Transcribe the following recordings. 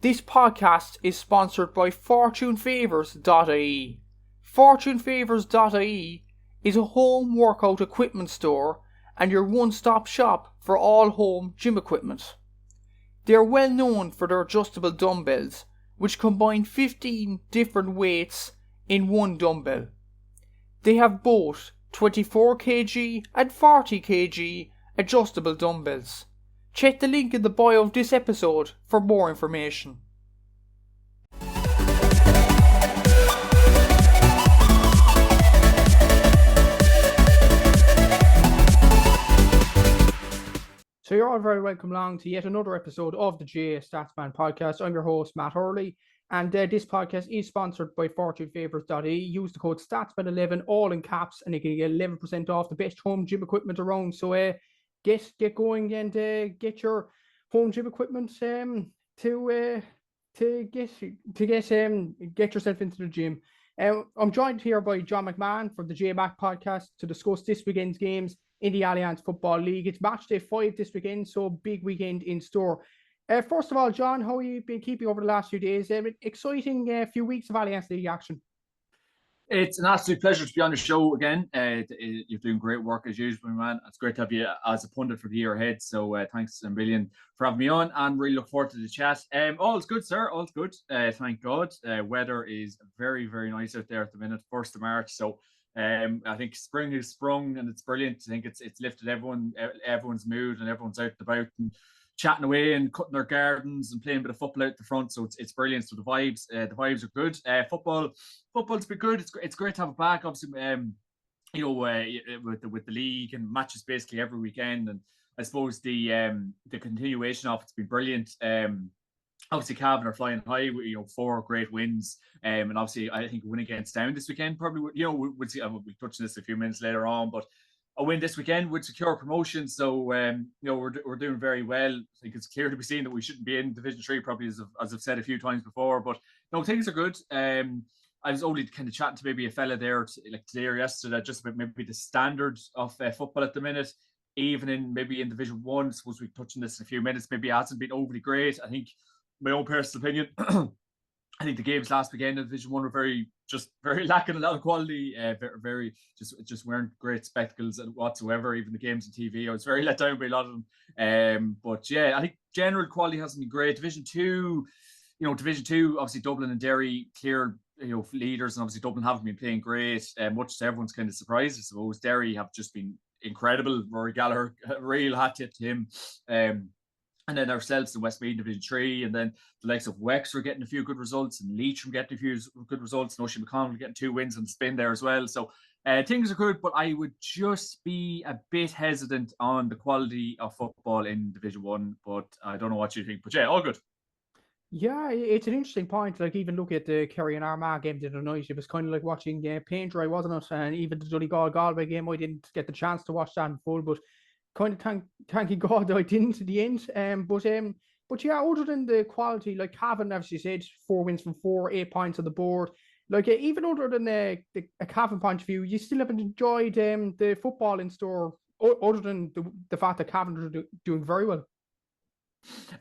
This podcast is sponsored by FortuneFavours.ie. FortuneFavours.ie is a home workout equipment store and your one-stop shop for all home gym equipment. They are well known for their adjustable dumbbells, which combine 15 different weights in one dumbbell. They have both 24 kg and 40 kg adjustable dumbbells. Check the link in the bio of this episode for more information. So you're all very welcome along to yet another episode of the JMac Statsman Podcast. I'm your host, Matt Hurley, and this podcast is sponsored by FortuneFavours.ie. Use the code STATSMAN11, all in caps, and you can get 11% off the best home gym equipment around. So get going and get your home gym equipment to get yourself into the gym. I'm joined here by John McMahon from the JMac Podcast to discuss this weekend's games in the Allianz Football League. It's match day 5 this weekend, so big weekend in store. First of all, John, how have you been keeping over the last few days? Exciting few weeks of Allianz League action. It's an absolute pleasure to be on the show again. You're doing great work as usual, man. It's great to have you as a pundit for the year ahead. So thanks a million for having me on, and really look forward to the chat. All's good, sir. All's good. Thank God. Weather is very, very nice out there at the minute. 1st of March. So I think spring has sprung and it's brilliant. I think it's lifted everyone's mood, and everyone's out and about and chatting away and cutting their gardens and playing a bit of football out the front. So it's brilliant. So the vibes are good. Football's been good. It's great to have it back. Obviously, with the league and matches basically every weekend, and I suppose the continuation of it's been brilliant. Obviously, Cavan are flying high. 4 great wins, and obviously, I think a win against Down this weekend probably. We'll see. We'll touch on this a few minutes later on, but a win this weekend would secure promotion. So we're doing very well. I think it's clear to be seen that we shouldn't be in Division 3, probably as I've said a few times before. But no, things are good. I was only kind of chatting to maybe a fella there like today or yesterday, just about maybe the standard of football at the minute, even in Division 1. I suppose we touch on this in a few minutes. Maybe it hasn't been overly great. I think my own personal opinion. I think the games last weekend in Division 1 were very lacking a lot of quality. Very just weren't great spectacles whatsoever. Even the games on TV, I was very let down by a lot of them. But yeah, I think general quality hasn't been great. Division 2, obviously Dublin and Derry clear leaders, and obviously Dublin haven't been playing great. Much to everyone's kind of surprise, I suppose. Derry have just been incredible. Rory Gallagher, a real hat tip to him. And then ourselves in Westmeath Division 3, and then the likes of Wexford getting a few good results, and Leitrim getting a few good results, and Oisin McConnell getting 2 wins on the spin there as well. So things are good, but I would just be a bit hesitant on the quality of football in Division 1, but I don't know what you think. But yeah, all good. Yeah, it's an interesting point. Like, even look at the Kerry and Armagh game the other night. It was kind of like watching paint dry, wasn't it? And even the Donegal Galway game, I didn't get the chance to watch that in full, but kind of thank God I didn't at the end. But yeah, other than the quality, like Cavan, as you said, 4 wins from 4, 8 points on the board. Like even other than a Cavan point of view, you still haven't enjoyed the football in store, other than the fact that Cavan are doing very well.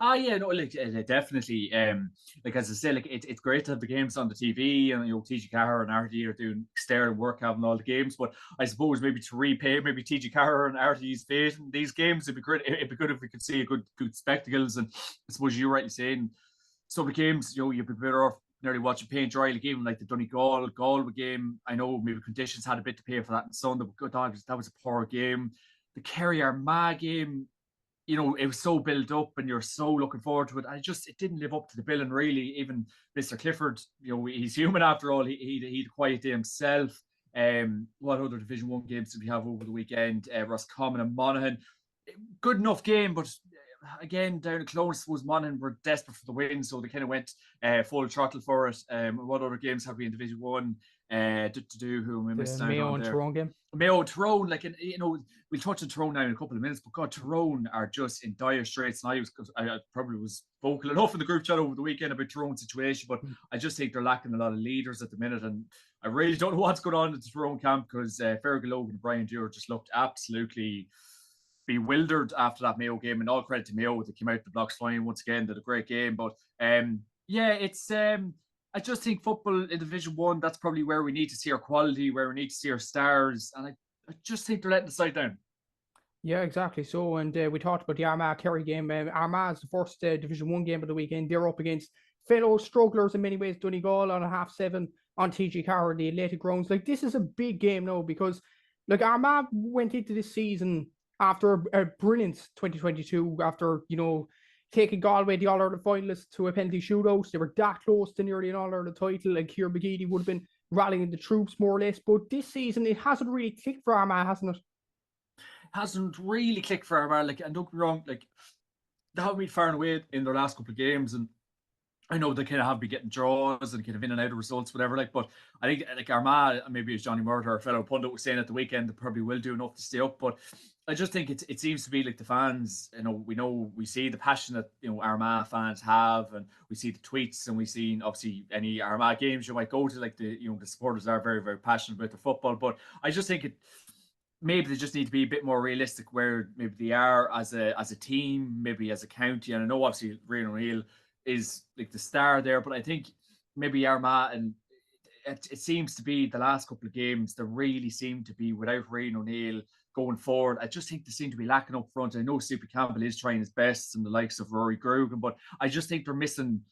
Yeah, no, definitely. Like as I say, like it's great to have the games on the TV, and TG Carr and RTE are doing sterling work having all the games. But I suppose maybe to repay maybe TG Carr and RTE's fate in these games, it'd be great. It'd be good if we could see a good spectacles. And I suppose you're rightly saying some of the games, you'd be better off nearly watching paint dry. Like even like the Donegal Galway game, I know maybe conditions had a bit to pay for that and Sunday, but good dog, that was a poor game. The Kerry Armagh game, it was so built up and you're so looking forward to it. It didn't live up to the bill. And really, even Mr. Clifford, he's human after all. He'd quiet day himself. What other Division 1 games did we have over the weekend? Roscommon and Monaghan. Good enough game, but again, down close, I suppose Monaghan were desperate for the win, so they kind of went full throttle for it. What other games have we in Division 1? Who am I missing out on there? Mayo and Tyrone game. Mayo, Tyrone, we'll touch on Tyrone now in a couple of minutes, but God, Tyrone are just in dire straits. And I probably was vocal enough in the group chat over the weekend about Tyrone's situation, but I just think they're lacking a lot of leaders at the minute, and I really don't know what's going on in the Tyrone camp, because Fergal Logan and Brian Dewar just looked absolutely bewildered after that Mayo game, and all credit to Mayo. They came out the blocks flying once again, did a great game. But yeah, it's I just think football in Division 1, that's probably where we need to see our quality, where we need to see our stars. And I just think they're letting the side down. Yeah, exactly. So, and we talked about the Armagh Kerry game. Armagh is the first Division 1 game of the weekend. They're up against fellow strugglers in many ways, Donegal on a 7:30 on TG Carr, the Athletic Grounds. Like, this is a big game now because, like, Armagh went into this season after a brilliant 2022, after, taking Galway, the All-Ireland finalists, to a penalty shootout. They were that close to nearly an All-Ireland title, and Kieran McGeady would have been rallying the troops more or less. But this season, it hasn't really clicked for Armagh, hasn't it? Hasn't really clicked for Armagh. Like, and don't get me wrong, like, they haven't been far and away in their last couple of games, and I know they kind of have been getting draws and kind of in and out of results, whatever. Like, but I think like Armagh, maybe as Johnny Murder, our fellow pundit, was saying at the weekend, they probably will do enough to stay up. But I just think it seems to be like the fans, we see the passion that Armagh fans have, and we see the tweets, and we see obviously any Armagh games you might go to, like the supporters are very, very passionate about the football. But I just think maybe they just need to be a bit more realistic where maybe they are as a team, maybe as a county. And I know obviously Rian O'Neill is like the star there, but I think maybe Armagh, and it seems to be the last couple of games, they really seem to be without Rian O'Neill going forward. I just think they seem to be lacking up front. I know Super Campbell is trying his best and the likes of Rory Grugan, but I just think they're missing.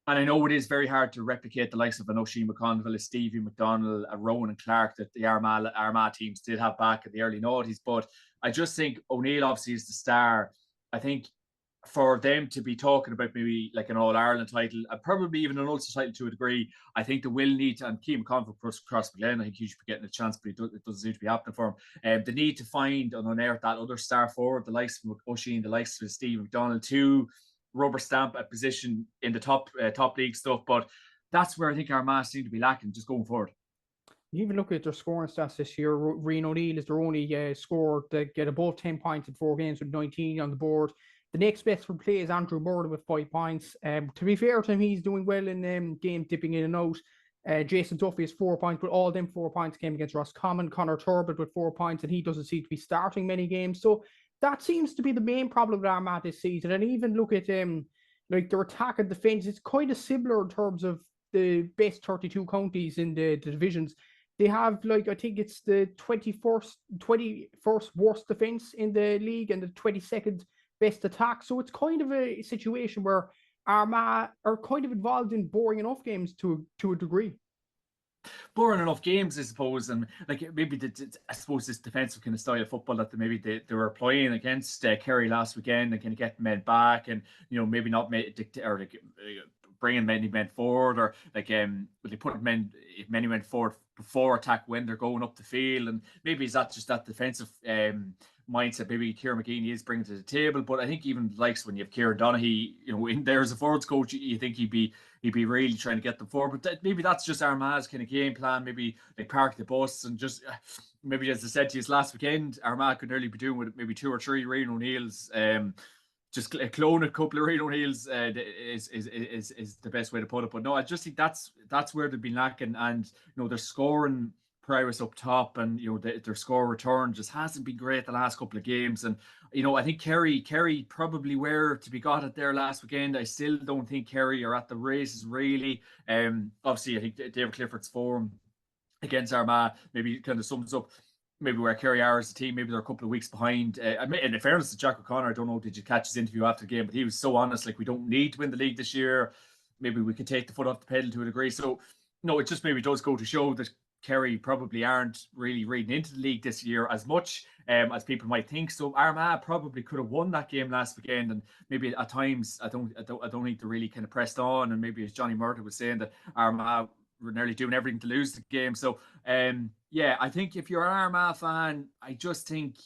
And I know it is very hard to replicate the likes of an Oisin McConville, a Stevie McDonald, a Rowan and Clark that the Armagh teams did have back in the early noughties. But I just think O'Neill obviously is the star. I think for them to be talking about maybe like an All-Ireland title, and probably even an Ulster title to a degree, I think they will need to, and Keane McConville across Glen, I think he should be getting a chance, but it doesn't seem to be happening for him. They need to find and unearth that other star forward, the likes of Oisin, the likes of Steve McDonald, to rubber stamp a position in the top league stuff. But that's where I think Armagh seem to be lacking just going forward. You even look at their scoring stats this year. Rian O'Neill is their only scorer to get above 10 points in 4 games with 19 on the board. The next best for play is Andrew Murray with 5 points. To be fair to him, he's doing well in game dipping in and out. Jason Duffy has 4 points, but all them 4 points came against Roscommon. Connor Turbot with 4 points, and he doesn't seem to be starting many games. So that seems to be the main problem with Armagh this season. And even look at like their attack and defence, it's kind of similar in terms of the best 32 counties in the divisions. They have, like, I think it's the 21st worst defence in the league and the 22nd best attack. So it's kind of a situation where Armagh are kind of involved in boring enough games to a degree. Boring enough games, I suppose, and like maybe I suppose this defensive kind of style of football that maybe they were playing against Kerry last weekend, and kind of get men back, and maybe not bringing many men forward, or like they put many men forward before attack when they're going up the field, and maybe is that just that defensive mindset maybe Kieran McGeady is bringing to the table. But I think even likes when you have Kieran Donaghy, in there as a forwards coach, you think he'd be really trying to get them forward. But maybe that's just Armagh's kind of game plan. Maybe they park the bus and just maybe, as I said to you last weekend, Armagh could nearly be doing with maybe 2 or 3 Rian O'Neills. Just clone a couple of Rian O'Neills is the best way to put it. But no, I just think that's where they've been lacking, and they're scoring prowess up top, and their score return just hasn't been great the last couple of games. And I think Kerry probably were to be got at there last weekend. I still don't think Kerry are at the races really. Obviously I think David Clifford's form against Armagh maybe kind of sums up maybe where Kerry are as a team. Maybe they're a couple of weeks behind. And in fairness to Jack O'Connor, I don't know, did you catch his interview after the game? But he was so honest, like, we don't need to win the league this year. Maybe we can take the foot off the pedal to a degree. So no, it just maybe does go to show that Kerry probably aren't really reading into the league this year as much as people might think. So Armagh probably could have won that game last weekend, and maybe at times I don't think they really kind of pressed on. And maybe, as Johnny Murder was saying, that Armagh were nearly doing everything to lose the game. So yeah, I think if you're an Armagh fan, I just think,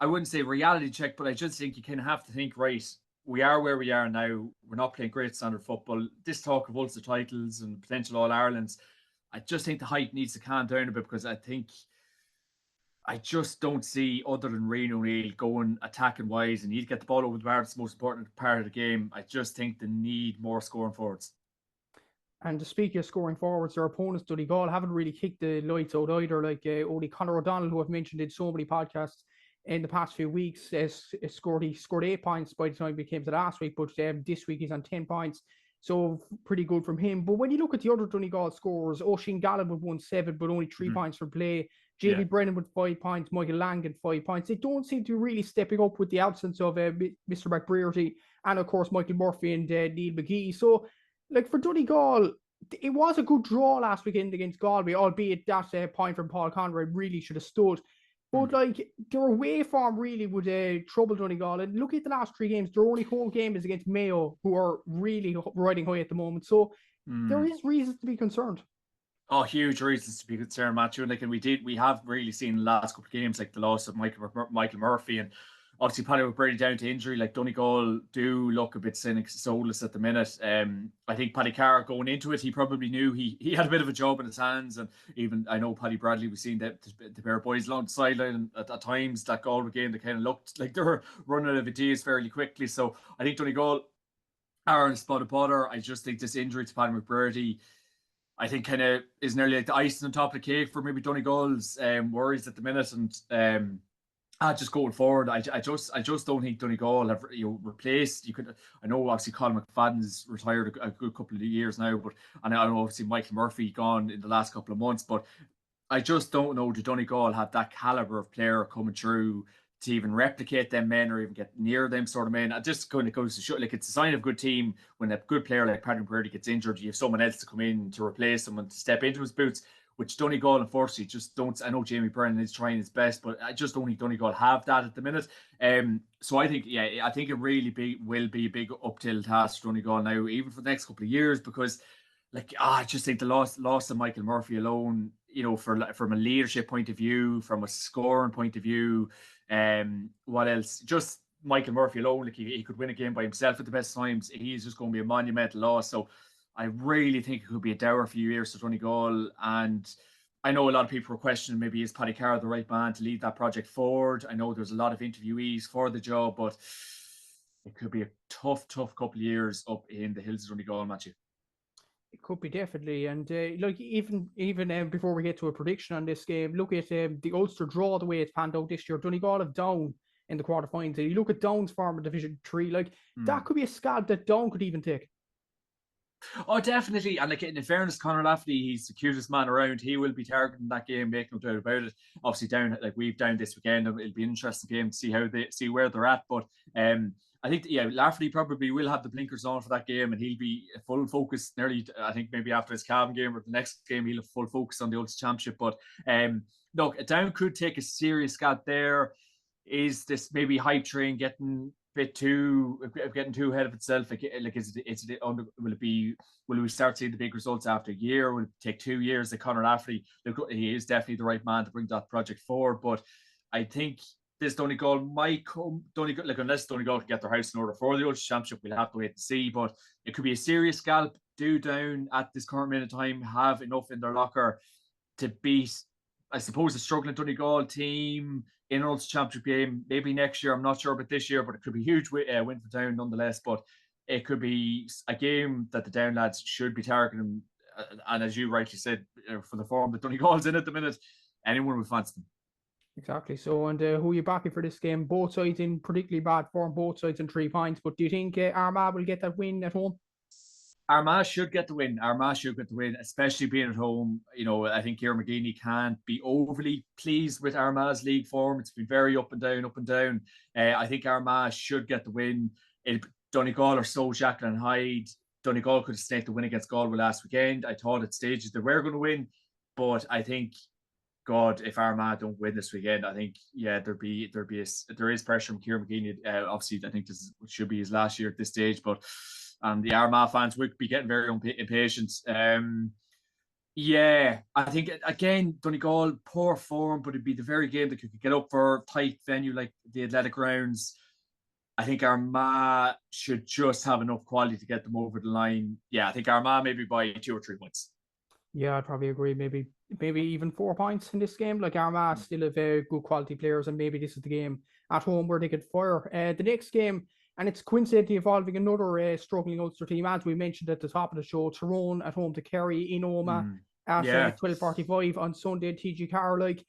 I wouldn't say reality check, but I just think you kind of have to think, right, we are where we are now. We're not playing great standard football. This talk of Ulster titles and potential All-Irelands, I just think the hype needs to calm down a bit, because I just don't see, other than Rian O'Neill going attacking wise, and he'd get the ball over the bar. It's the most important part of the game. I just think they need more scoring forwards. And to speak of scoring forwards, their opponents, Donegal, haven't really kicked the lights out either. Like only Conor O'Donnell, who I've mentioned in so many podcasts, in the past few weeks. He scored 8 points by the time we came to last week, but this week he's on 10 points. So pretty good from him. But when you look at the other Donegal scorers, Oisin Gallen with 1-7, but only 3 points for play. Jamie Brennan with 5 points, Michael Langan 5 points. They don't seem to be really stepping up with the absence of Mr. McBrearty and of course Michael Murphy and Neil McGee. So like for Donegal, it was a good draw last weekend against Galway, albeit that point from Paul Conroy really should have stood. But like their away form really would trouble Donegal. And look at the last 3 games, their only home game is against Mayo, who are really riding high at the moment. So there is reasons to be concerned. Oh, huge reasons to be concerned, Matthew. And like, and we have really seen the last couple of games, like the loss of Michael Murphy, and obviously Paddy McBrearty down to injury. Like Donegal do look a bit soulless at the minute. I think Paddy Carr going into it, he probably knew he had a bit of a job in his hands, and even I know Paddy Bradley, we've seen the pair of boys along the sideline at times. That Galway game, they kind of looked like they were running out of ideas fairly quickly. So I think Donegal are in a spot of bother. I just think this injury to Paddy McBrearty, I think kind of is nearly like the icing on top of the cake for maybe Donegal's worries at the minute. And just going forward, I just don't think Donegal have replaced. I know obviously Colin McFadden's retired a good couple of years now, but I know obviously Michael Murphy gone in the last couple of months, but I just don't know, do Donegal have that caliber of player coming through to even replicate them men or even get near them sort of men. I just kind of goes to show, like, it's a sign of a good team when a good player like Paddy McBrearty gets injured, you have someone else to come in to replace him and to step into his boots, which Donegal unfortunately just don't. I know Jamie Brennan is trying his best, but I just don't think Donegal have that at the minute. So I think it really will be a big uphill task for Donegal now, even for the next couple of years, because like I just think the loss of Michael Murphy alone, from a leadership point of view, from a scoring point of view, what else? Just Michael Murphy alone, like he could win a game by himself at the best times. He is just going to be a monumental loss. So I really think it could be a dour few years for Donegal. And I know a lot of people were questioning maybe is Paddy Carr the right man to lead that project forward. I know there's a lot of interviewees for the job, but it could be a tough couple of years up in the hills of Donegal, Matthew. It could be definitely, and like even before we get to a prediction on this game, look at the Ulster draw the way it's panned out this year. Donegal have Down in the quarterfinals. You look at Down's form in Division 3, like that could be a scalp that Down could even take. Oh, definitely. And like in fairness, Conor Lafferty, he's the cutest man around. He will be targeting that game, make no doubt about it. Obviously, Down, like we've Down this weekend, it'll be an interesting game to see where they're at. But I think Lafferty probably will have the blinkers on for that game, and he'll be full focus. Nearly, I think maybe after his Cavan game or the next game, he'll have full focus on the Ulster Championship. But look, Down could take a serious scalp there. Is this maybe hype train getting too ahead of itself? Will we start seeing the big results after a year? Will it take 2 years? That Conor Lafferty, look, he is definitely the right man to bring that project forward. But I think this Donegal might come. Unless Donegal can get their house in order for the Ulster Championship, we'll have to wait and see. But it could be a serious scalp. Do Down at this current minute of time have enough in their locker to beat, I suppose, a struggling Donegal team in an Ulster Championship game? Maybe next year, I'm not sure about this year, but it could be a huge win for Down nonetheless. But it could be a game that the Down lads should be targeting. And as you rightly said, for the form that Donegal's in at the minute, anyone would fancy them. Exactly. So, and who are you backing for this game? Both sides in particularly bad form, both sides in 3 points. But do you think Armagh will get that win at home? Armagh should get the win. Especially being at home. I think Kieran McGeeney can't be overly pleased with Armagh's league form. It's been very up and down. I think Armagh should get the win. Donegal are so Jacqueline and Hyde. Donegal could have snaked the win against Galway last weekend. I thought at stages they were going to win, but I think, God, if Armagh don't win this weekend, I think there is pressure from Kieran McGeeney. Obviously, I think this should be his last year at this stage, but the Armagh fans would be getting very impatient. I think again Donegal poor form, but it'd be the very game that could get up for tight venue like the Athletic Grounds. I think Armagh should just have enough quality to get them over the line. I think Armagh maybe by 2 or 3 points. Yeah, I'd probably agree. Maybe even 4 points in this game. Like Armagh still have very good quality players, and maybe this is the game at home where they could fire. The next game, and it's coincidentally involving another struggling Ulster team, as we mentioned at the top of the show, Tyrone at home to Kerry in Omagh at 12:45 on Sunday. TG Carr, like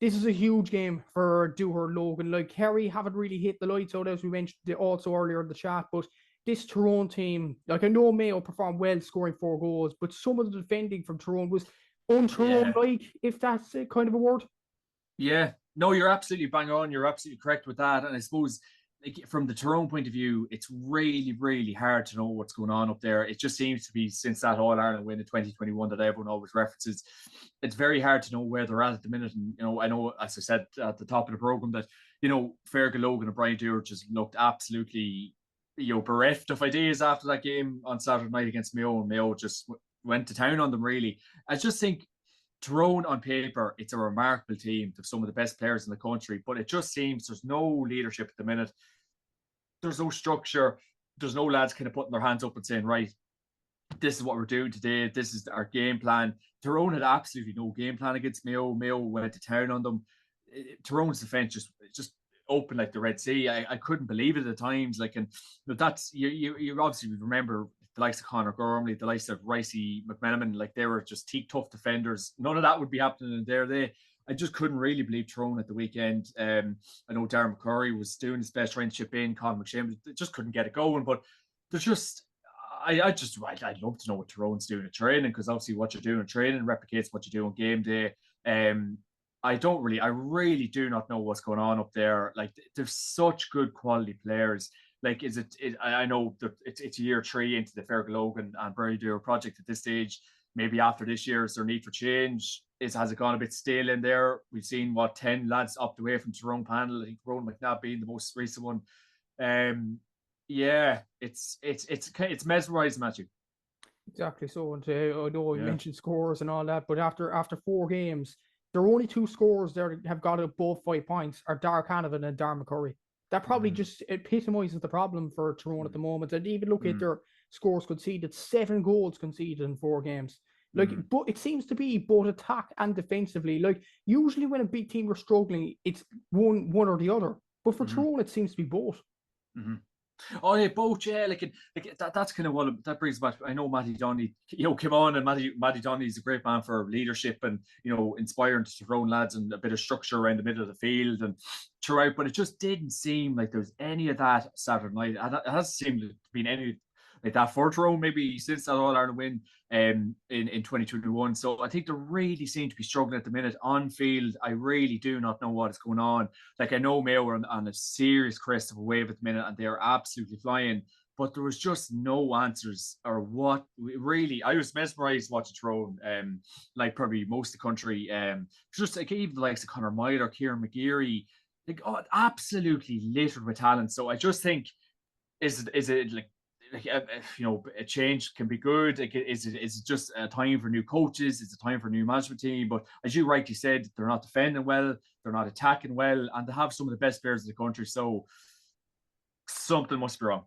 this is a huge game for Dooher Logan. Like, Kerry haven't really hit the lights out, as we mentioned also earlier in the chat, but this Tyrone team, like, I know Mayo performed well scoring 4 goals, but some of the defending from Tyrone was un-Tyrone-like, if that's kind of a word. Yeah, no, you're absolutely bang on. You're absolutely correct with that. And I suppose, like, from the Tyrone point of view, it's really, really hard to know what's going on up there. It just seems to be, since that All Ireland win in 2021 that everyone always references, it's very hard to know where they're at the minute. And, I know, as I said at the top of the program, that, Fergal Logan and Brian Dewar just looked absolutely, bereft of ideas after that game on Saturday night against Mayo. And Mayo just went to town on them, really. I just think Tyrone on paper, it's a remarkable team of some of the best players in the country, but it just seems there's no leadership at the minute. There's no structure. There's no lads kind of putting their hands up and saying, right, this is what we're doing today. This is our game plan. Tyrone had absolutely no game plan against Mayo. Mayo went to town on them. Tyrone's defense just open like the Red Sea. I couldn't believe it at times. Like, and that's you obviously remember the likes of Conor Gormley, the likes of Ricey McMenamin, like they were just teak tough defenders. None of that would be happening in there. I just couldn't really believe Tyrone at the weekend. I know Darren McCurry was doing his best trying to chip in, Colin McShane just couldn't get it going. But there's just I'd love to know what Tyrone's doing at training, because obviously what you're doing at training replicates what you do on game day. I really do not know what's going on up there. Like, there's such good quality players. Like, I know that it's year 3 into the Fergal Logan and Brian Dewar project at this stage. Maybe after this year, is there need for change? Has it gone a bit stale in there? We've seen 10 lads opt away from Tyrone panel. I think Rowan McNabb being the most recent one. Yeah, it's mesmerising, Matthew. Exactly so. And I know you mentioned scores and all that, but after 4 games, there are only 2 scores there that have got above 5 points, are Darragh Canavan and Darren McCurry. That probably just epitomises the problem for Tyrone at the moment. And even look at their scores conceded, 7 goals conceded in 4 games. Like, but it seems to be both attack and defensively. Like, usually when a big team are struggling, it's one or the other. But for Tyrone, it seems to be both. Oh yeah, both. Yeah, like that's kind of what that brings back. I know Matty Donnelly, came on, and Matty Donnelly is a great man for leadership and inspiring to Tyrone lads and a bit of structure around the middle of the field and throughout. But it just didn't seem like there was any of that Saturday night. It hasn't seemed to be any like that for Tyrone, maybe since that All Ireland win in 2021. So I think they really seem to be struggling at the minute on field. I really do not know what is going on. Like, I know Mayo are on a serious crest of a wave at the minute and they're absolutely flying, but there was just no answers or what really. I was mesmerised watching Tyrone, like probably most of the country. Just like even the likes of Conor Myler, Kieran McGeary, like absolutely littered with talent. So I just think, is it like, a change can be good. Like, is it just a time for new coaches? It's a time for a new management team. But as you rightly said, they're not defending well, they're not attacking well, and they have some of the best players in the country. So something must be wrong.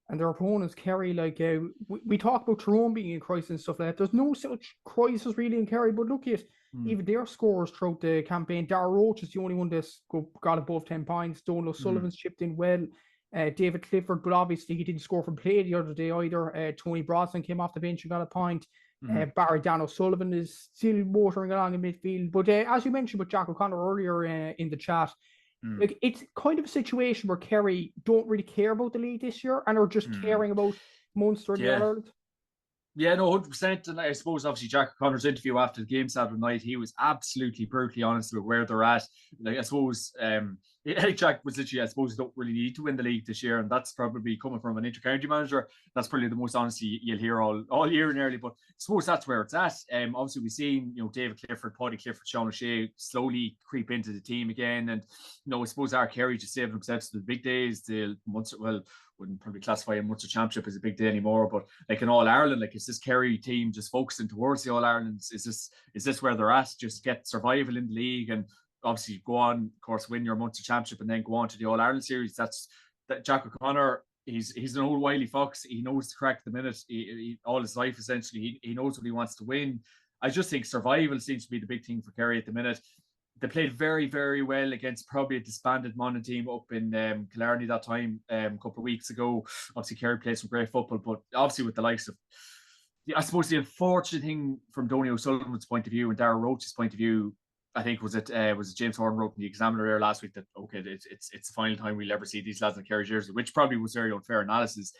And their opponents, Kerry, like we talk about Tyrone being in crisis and stuff like that. There's no such crisis really in Kerry, but look at even their scores throughout the campaign. Darragh Roach is the only one that's got above 10 points. Donal O'Sullivan's chipped in well. David Clifford, but obviously he didn't score from play the other day either. Tony Brosnan came off the bench and got a point. Barry Dan O'Sullivan is still motoring along in midfield. But as you mentioned with Jack O'Connor earlier in the chat, like, it's kind of a situation where Kerry don't really care about the league this year and are just caring about Munster and the All-Ireland. Yeah, no, 100%. And I suppose, obviously, Jack O'Connor's interview after the game Saturday night, he was absolutely brutally honest about where they're at. Like, I suppose, Jack was literally, I suppose, don't really need to win the league this year, and that's probably coming from an inter-county manager. That's probably the most honesty you'll hear all year nearly. But I suppose that's where it's at. Obviously, we've seen, David Clifford, Paddy Clifford, Sean O'Shea slowly creep into the team again, and I suppose our Kerry just saving themselves to the big days. The Munster, wouldn't probably classify a Munster Championship as a big day anymore, but like in All Ireland, like, is this Kerry team just focusing towards the All Ireland? Is this where they're at? Just get survival in the league and obviously go on, of course, win your Munster Championship and then go on to the All Ireland series. That Jack O'Connor, he's an old wily fox. He knows the crack at the minute. He all his life essentially, he knows what he wants to win. I just think survival seems to be the big thing for Kerry at the minute. They played very, very well against probably a disbanded Monaghan team up in Killarney that time a couple of weeks ago. Obviously, Kerry played some great football, but obviously with the likes of, I suppose the unfortunate thing from Donal O'Sullivan's point of view and Darragh Roach's point of view, I think was it James Horn wrote in the Examiner there last week that okay, it's the final time we'll ever see these lads in the Kerry jersey, which probably was very unfair analysis.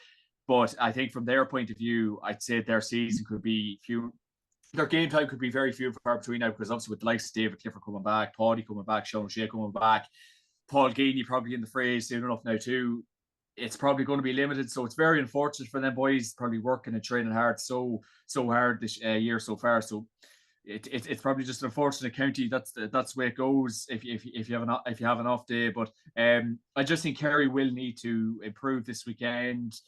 But I think from their point of view, I'd say their season could be few. Their game time could be very few and far between now, because obviously with the likes of David Clifford coming back, Paddy coming back, Sean O'Shea coming back, Paul Geaney probably in the fray soon enough now too. It's probably going to be limited, so it's very unfortunate for them boys. Probably working and training hard so hard this year so far. So it's probably just an unfortunate county. That's the way it goes if you have an off day. But I just think Kerry will need to improve this weekend.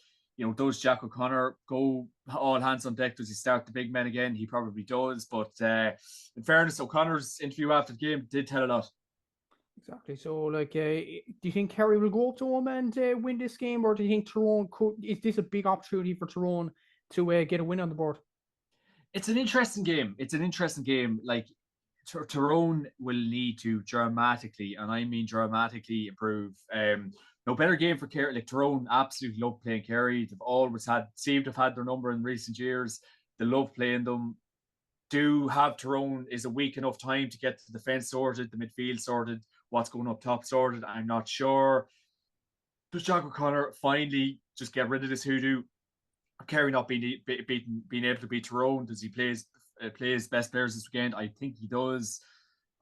Does Jack O'Connor go all hands on deck? Does he start the big men again? He probably does. But in fairness, O'Connor's interview after the game did tell a lot. Exactly. So, do you think Kerry will go up to home and win this game, or do you think Tyrone is this a big opportunity for Tyrone to get a win on the board? It's an interesting game. Like, Tyrone will need to dramatically, and I mean dramatically, improve. No better game for Kerry. Like, Tyrone absolutely love playing Kerry. They've always seemed to have had their number in recent years. They love playing them. Do have Tyrone is a weak enough time to get the defence sorted, the midfield sorted, what's going up top sorted. I'm not sure. Does Jack O'Connor finally just get rid of this hoodoo? Kerry not being able to beat Tyrone? Does he play his best players this weekend? I think he does.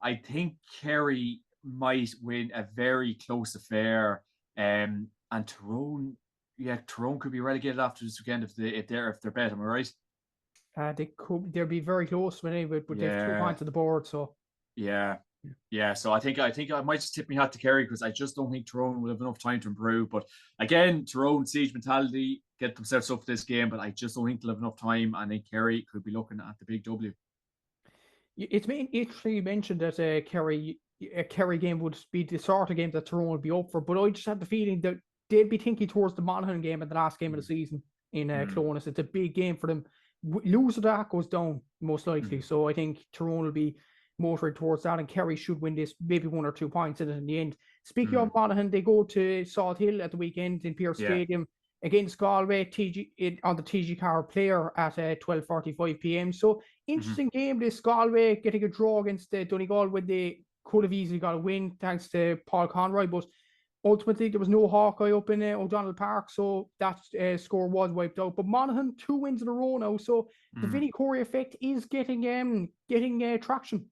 I think Kerry might win a very close affair. And Tyrone could be relegated after this weekend if they're bet. Am I right? They'll be very close when they have 2 points on the board. So yeah. So I think I might just tip my hat to Kerry, because I just don't think Tyrone will have enough time to improve. But again, Tyrone siege mentality, get themselves up for this game, but I just don't think they'll have enough time. I think Kerry could be looking at the big W. It's interesting you mentioned that a Kerry game would be the sort of game that Tyrone would be up for, but I just have the feeling that they'd be thinking towards the Monaghan game at the last game of the season in Clones. It's a big game for them. Lose of that goes down most likely. So I think Tyrone will be motoring towards that, and Kerry should win this, maybe 1 or 2 points in it in the end. Speaking of Monaghan, they go to Salt Hill at the weekend in Pearse Stadium against Galway on the TG Car player at 12:45 p.m. So interesting game, this. Galway getting a draw against Donegal when they could have easily got a win thanks to Paul Conroy, but ultimately there was no Hawkeye up in O'Donnell Park, so that score was wiped out. But Monaghan 2 wins in a row now, so the Vinnie Corey effect is getting traction.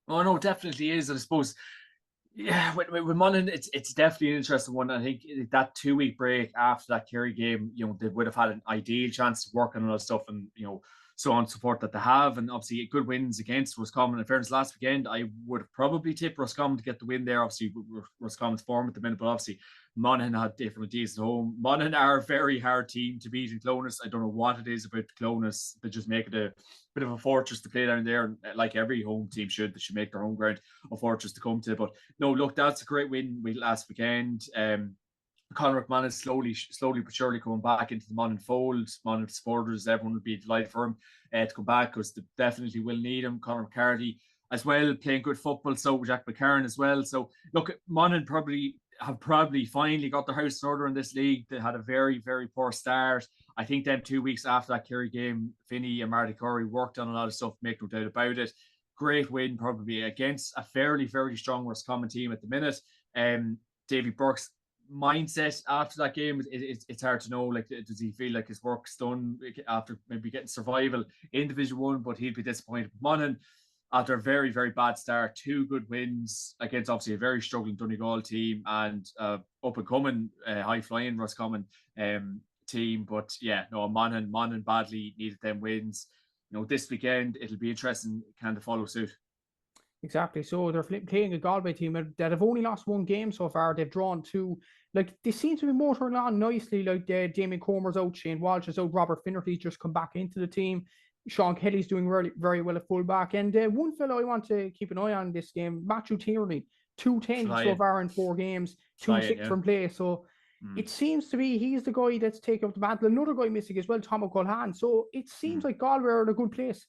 Oh no, definitely is. And I suppose, with Monaghan, it's definitely an interesting one. I think that 2-week break after that Kerry game, they would have had an ideal chance to work on all that stuff, and so on and so forth that they have. And obviously good wins against Roscommon. In fairness, last weekend I would have probably tipped Roscommon to get the win there. Obviously Roscommon's form at the minute, but obviously Monaghan had different ideas at home. Monaghan are a very hard team to beat in Clones. I don't know what it is about Clones. They just make it a bit of a fortress to play down there, like every home team should. They should make their home ground a fortress to come to. But no, look, that's a great win last weekend. Conor McMahon is slowly but surely coming back into the Monaghan fold. Monaghan supporters, everyone would be delighted for him to come back, because they definitely will need him. Conor McCarthy as well, playing good football. So Jack McCarron as well. So look, Monaghan have finally got their house in order in this league. They had a very, very poor start. I think then 2 weeks after that Kerry game, Finney and Marty Corey worked on a lot of stuff, make no doubt about it. Great win probably against a fairly, very strong Roscommon team at the minute. Davy Burke's mindset after that game, it's hard to know. Like, does he feel like his work's done after maybe getting survival in Division 1? But he'd be disappointed. Monaghan, after a very, very bad start, 2 good wins against obviously a very struggling Donegal team and up and coming high flying Roscommon team. But Monaghan badly needed them wins. This weekend it'll be interesting, can they follow suit? Exactly. So they're playing a Galway team that have only lost 1 game so far. They've drawn 2. Like, they seem to be motoring on nicely. Like, Damien Comer's out, Shane Walsh is out, Robert Finnerty's just come back into the team. Sean Kelly's doing really, very well at fullback. And one fellow I want to keep an eye on this game, Matthew Tierney, 210 so far in 4 games, 2-6 from play. So it seems to be he's the guy that's taken up the mantle. Another guy missing as well, Tom O'Culhan. So it seems like Galway are in a good place.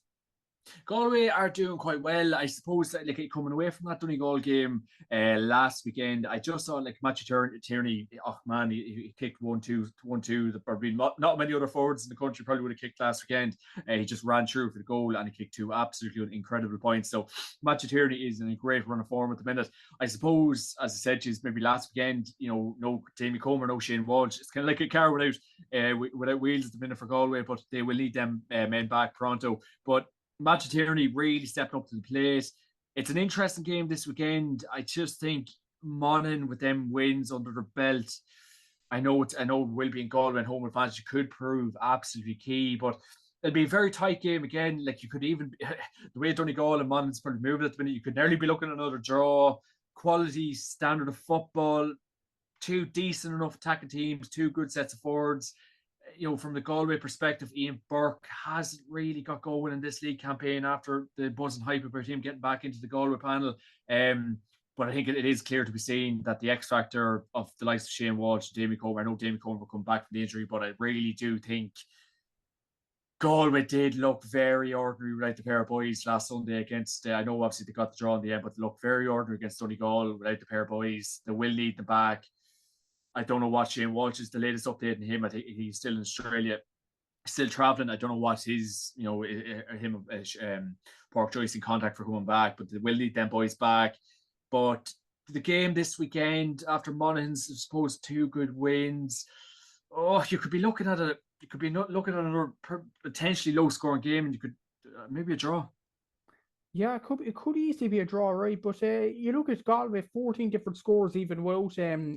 Galway are doing quite well. I suppose that, like, coming away from that Donegal game last weekend, I just saw like Matthew Tierney. Oh man, he kicked 1-2. There probably not many other forwards in the country probably would have kicked last weekend. He just ran through for the goal and he kicked 2 absolutely incredible points. So Matthew Tierney is in a great run of form at the minute. I suppose, as I said, she's maybe last weekend, no Jamie Comer, no Shane Walsh. It's kind of like a car without wheels at the minute for Galway, but they will need them men back pronto. But Matthew Tierney really stepping up to the plate. It's an interesting game this weekend. I just think Monaghan with them wins under their belt. I know it will be in Galway and home advantage could prove absolutely key, but it'll be a very tight game again. Like, you could even the way Donegal and Monaghan's probably moving at the minute, you could nearly be looking at another draw. Quality standard of football, 2 decent enough attacking teams, 2 good sets of forwards. From the Galway perspective, Ian Burke hasn't really got going in this league campaign after the buzz and hype about him getting back into the Galway panel. But I think it is clear to be seen that the X factor of the likes of Shane Walsh and Damien Comer, I know Damien Comer will come back from the injury, but I really do think Galway did look very ordinary without the pair of boys last Sunday against, I know obviously they got the draw in the end, but they looked very ordinary against Donegal without the pair of boys. They will need them back. I don't know what Shane Walsh is, the latest update on him. I think he's still in Australia, still traveling. I don't know what his, Pork Joyce in contact for coming back, but they will need them boys back. But the game this weekend, after Monaghan's, I suppose, 2 good wins, you could be looking at another potentially low scoring game, and you could maybe a draw. Yeah, it could easily be a draw, right? But you look at Galway, 14 different scores even without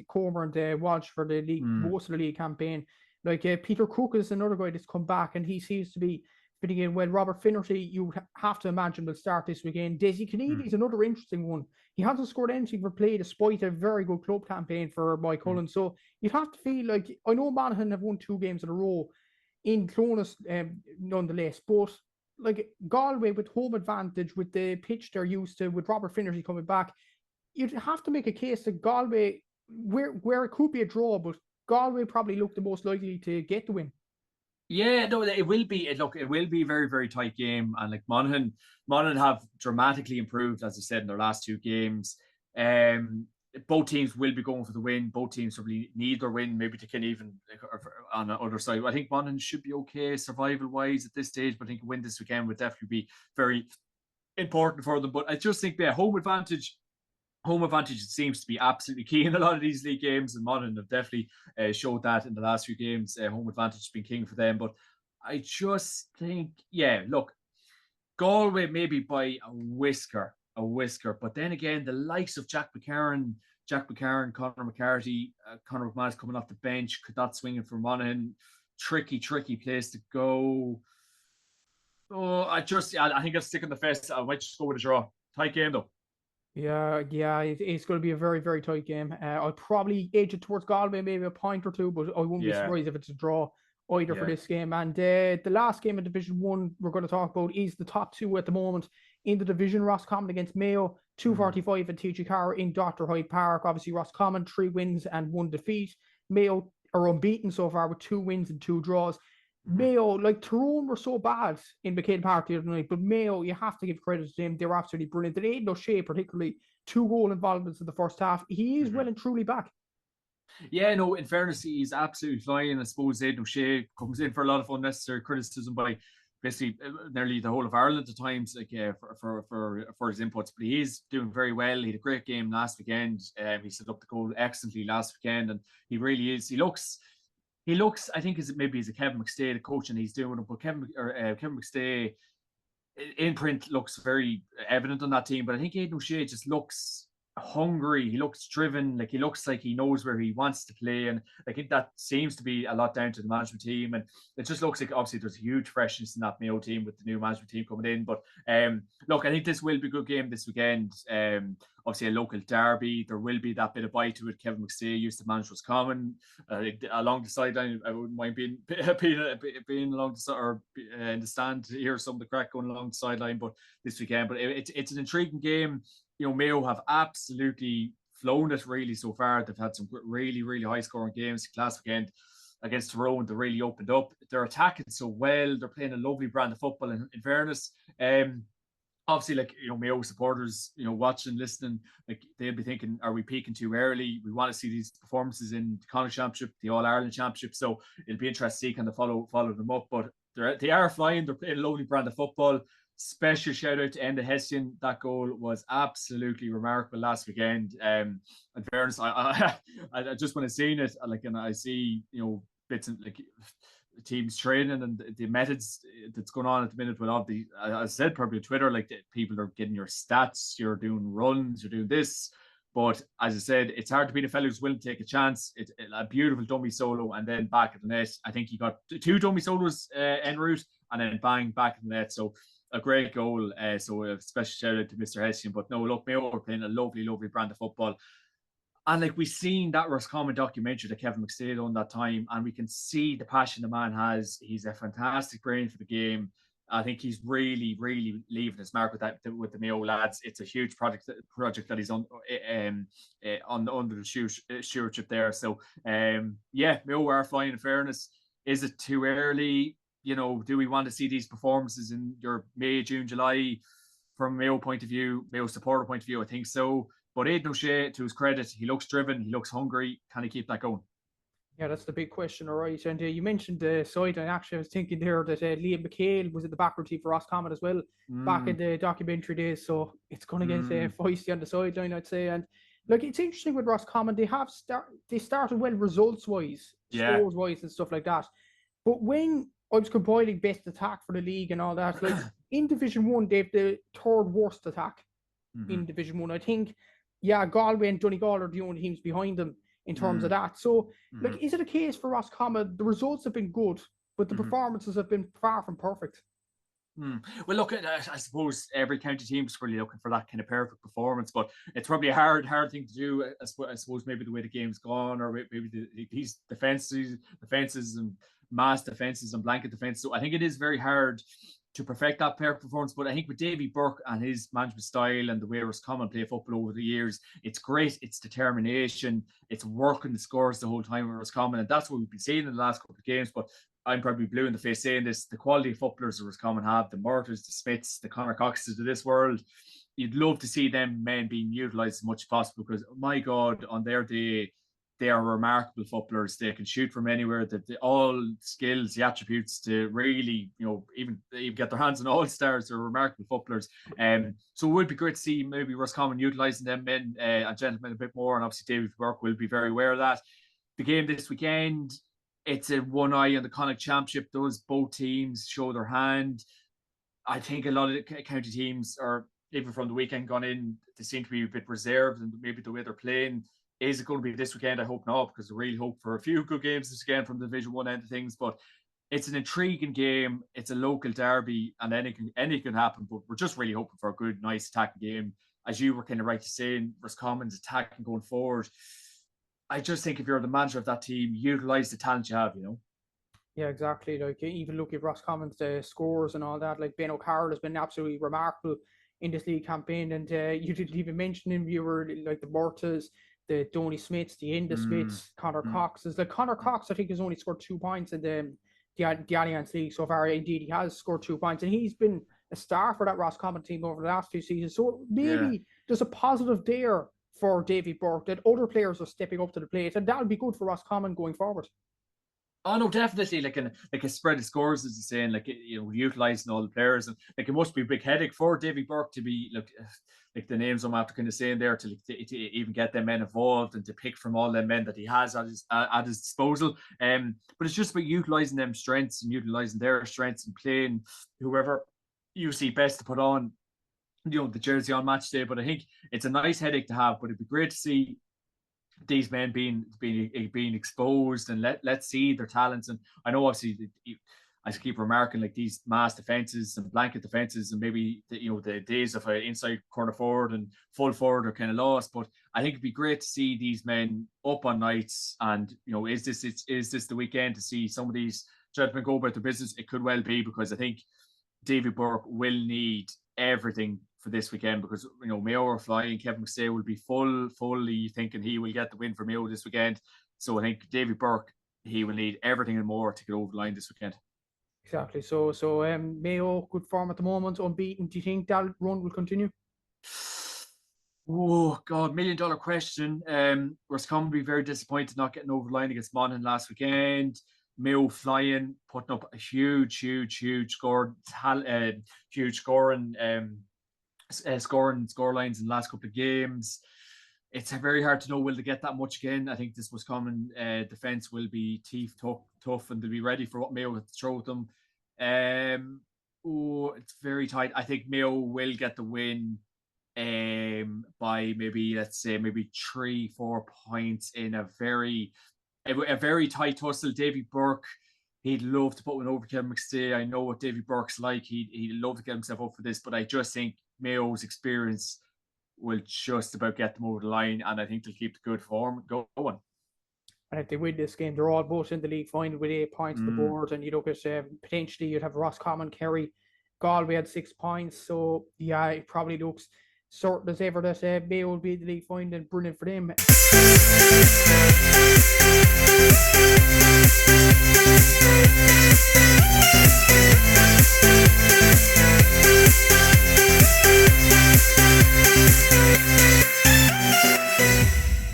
Comer and Walsh for the league, most of the league campaign. Like Peter Cook is another guy that's come back, and he seems to be fitting in well. Robert Finnerty, you have to imagine, will start this weekend. Dessie Kennedy is another interesting one. He hasn't scored anything for play despite a very good club campaign for Mike Cullen. So you'd have to feel like, I know Monaghan have won 2 games in a row in Clonus nonetheless, but like Galway with home advantage, with the pitch they're used to, with Robert Finnerty coming back, you'd have to make a case that Galway, where it could be a draw, but Galway probably look the most likely to get the win. Yeah, no, it will be. It will be a very, very tight game, and like Monaghan have dramatically improved, as I said, in their last 2 games. Both teams will be going for the win. Both teams probably need their win, maybe they can even on the other side. I think Monaghan should be okay survival wise at this stage, but I think a win this weekend would definitely be very important for them. But I just think home advantage seems to be absolutely key in a lot of these league games, and Monaghan have definitely showed that in the last few games. Home advantage has been king for them, but I just think, look, Galway maybe by a whisker, but then again, the likes of Jack McCarron, Conor McCarthy, Conor McMahon coming off the bench, could that swing in for Monaghan? Tricky place to go. I think I'll stick on the fence. I might just go with a draw. Tight game though. Yeah, it's going to be a very, very tight game. I'll probably edge it towards Galway, maybe a point or 2, but I wouldn't be surprised if it's a draw either for this game. And the last game in Division 1 we're going to talk about is the top 2 at the moment in the division. Roscommon against Mayo, 2:45 at TG Carr in Dr. Hyde Park. Obviously, Roscommon 3 wins and 1 defeat. Mayo are unbeaten so far with 2 wins and 2 draws. Mayo, like Tyrone were so bad in McCain Park the other night, but Mayo, you have to give credit to them. They were absolutely brilliant. They ain't no shade, particularly 2 goal involvements in the first half. He is well and truly back. Yeah, no, in fairness, he's absolutely flying. I suppose Aidan O'Shea comes in for a lot of unnecessary criticism by basically nearly the whole of Ireland at times, like for his inputs. But he is doing very well. He had a great game last weekend. He set up the goal excellently last weekend, and he really is. He looks. I think maybe he's a Kevin McStay, the coach, and he's doing it. But Kevin McStay in print looks very evident on that team. But I think Aidan O'Shea just looks hungry. He looks driven. Like, he looks like he knows where he wants to play, and I think that seems to be a lot down to the management team. And it just looks like obviously there's a huge freshness in that Mayo team with the new management team coming in. But look, I think this will be a good game this weekend. Obviously a local derby. There will be that bit of bite to it. Kevin McStay used to manage Roscommon along the sideline. I wouldn't mind being along the or in the stand to hear some of the crack going along the sideline. But this weekend, but it's an intriguing game. Mayo have absolutely flown it really so far. They've had some really, really high scoring games last weekend. against Tyrone, they really opened up. They're attacking so well. They're playing a lovely brand of football. In fairness, obviously, like, Mayo supporters, watching, listening, like, they'll be thinking, are we peaking too early? We want to see these performances in the Connacht Championship, the All Ireland Championship. So it'll be interesting to see kind of follow them up. But they are flying. They're playing a lovely brand of football. Special shout out to Enda Hessian. That goal was absolutely remarkable last weekend. In fairness, I just when I seen it, like, and I see, bits and like teams training and the methods that's going on at the minute with all the, I said probably on Twitter, like, people are getting your stats, you're doing runs, you're doing this. But as I said, it's hard to beat a fellow who's willing to take a chance. It's a beautiful dummy solo, and then back at the net. I think he got 2 dummy solos en route, and then bang, back at the net. So a great goal. So a special shout out to Mr. Hessian. But no, look, Mayo are playing a lovely, lovely brand of football. And like, we seen that Roscommon documentary that Kevin McStay done that time, and we can see the passion the man has. He's a fantastic brain for the game. I think he's really, really leaving his mark with the Mayo lads. It's a huge project that he's on under the stewardship there. So Mayo are flying. In fairness, is it too early? Do we want to see these performances in your May, June, July? From Mayo point of view, Mayo supporter point of view, I think so. But Aidan O'Shea, to his credit, he looks driven, he looks hungry. Can he keep that going? Yeah, that's the big question, all right. And you mentioned the side, and actually I was thinking there that Liam McHale was at the backward team for Roscommon as well, back in the documentary days. So it's going to get feisty on the sideline, I'd say. And like, it's interesting with Roscommon, they started well results-wise, scores-wise and stuff like that. But when I was compiling best attack for the league and all that, like, in Division 1, they've the third worst attack in Division 1. I think, Galway and Donegal are the only teams behind them in terms of that. So, like, is it a case for Roscommon? The results have been good, but the performances have been far from perfect. Well, look, I suppose every county team is really looking for that kind of perfect performance, but it's probably a hard thing to do. I suppose maybe the way the game's gone, or maybe these defenses and mass defenses and blanket defense. So I think it is very hard to perfect that perfect performance. But I think with Davy Burke and his management style and the way Roscommon play football over the years, it's great. It's determination. It's working the scores the whole time with Roscommon, and that's what we've been seeing in the last couple of games. But I'm probably blue in the face saying this: the quality of footballers that Roscommon have, the Murters, the Smiths, the Conor Coxes of this world, you'd love to see them men being utilised as much as possible, because, my God, on their day, they are remarkable footballers. They can shoot from anywhere. All skills, the attributes to really, even get their hands on all stars. They're remarkable footballers. So it would be great to see maybe Roscommon utilising them men and gentlemen a bit more. And obviously David Burke will be very aware of that. The game this weekend, it's a one eye on the Connacht Championship. Both teams show their hand. I think a lot of the county teams, or even from the weekend gone in, they seem to be a bit reserved, and maybe the way they're playing. Is it going to be this weekend? I hope not, because I really hope for a few good games this weekend from the Division 1 end of things. But it's an intriguing game. It's a local derby, and anything can happen. But we're just really hoping for a good, nice attacking game. As you were kind of right to say, Roscommon's attacking going forward. I just think if you're the manager of that team, utilise the talent you have, Yeah, exactly. Like, even look at Roscommon's scores and all that. Like, Ben O'Carroll has been absolutely remarkable in this league campaign. And you didn't even mention him. You were like the Murtas, the Donny Smiths, the Enda Smiths, Conor Coxes. Like, Conor Cox, I think, has only scored 2 points in the Allianz League so far. Indeed, he has scored 2 points, and he's been a star for that Roscommon team over the last 2 seasons. So maybe there's a positive there for Davy Burke, that other players are stepping up to the plate, and that would be good for Roscommon going forward. Oh no, definitely. Like a spread of scores, as you're saying, like, utilising all the players, and like, it must be a big headache for Davy Burke to be like the names I'm after kind of saying there, to even get them men involved and to pick from all them men that he has at his disposal. But it's just about utilising them strengths and utilising their strengths and playing whoever you see best to put on, the jersey on match day. But I think it's a nice headache to have. But it'd be great to see these men being exposed, and let's see their talents. And I know, obviously, I keep remarking, like, these mass defenses and blanket defenses, and maybe the days of an inside corner forward and full forward are kind of lost. But I think it'd be great to see these men up on nights. And is this the weekend to see some of these gentlemen go about their business? It could well be, because I think David Burke will need everything for this weekend, because Mayo are flying. Kevin McStay will be fully thinking he will get the win for Mayo this weekend. So I think David Burke he will need everything and more to get over the line this weekend. Exactly. So Mayo, good form at the moment, unbeaten. Do you think that run will continue? Oh God, $1 million question. Roscommon will be very disappointed not getting over the line against Monaghan last weekend. Mayo flying, putting up a huge score, huge scoring score lines in the last couple of games. It's very hard to know will they get that much again. I think this Roscommon defense will be teeth tough, and they'll be ready for what Mayo has to throw at them. It's very tight. I think Mayo will get the win by maybe 3-4 points in a very tight tussle. Davy Burke, he'd love to put one over Kevin McStay. I know what Davy Burke's like. He'd love to get himself up for this, but I just think Mayo's experience will just about get them over the line, and I think they'll keep the good form going. And if they win this game, they're all both in the league final with 8 points on the board. And you look at potentially you'd have Roscommon, Kerry, Galway had 6 points. So yeah, it probably looks certain as ever that Mayo will be in the league final, and brilliant for them.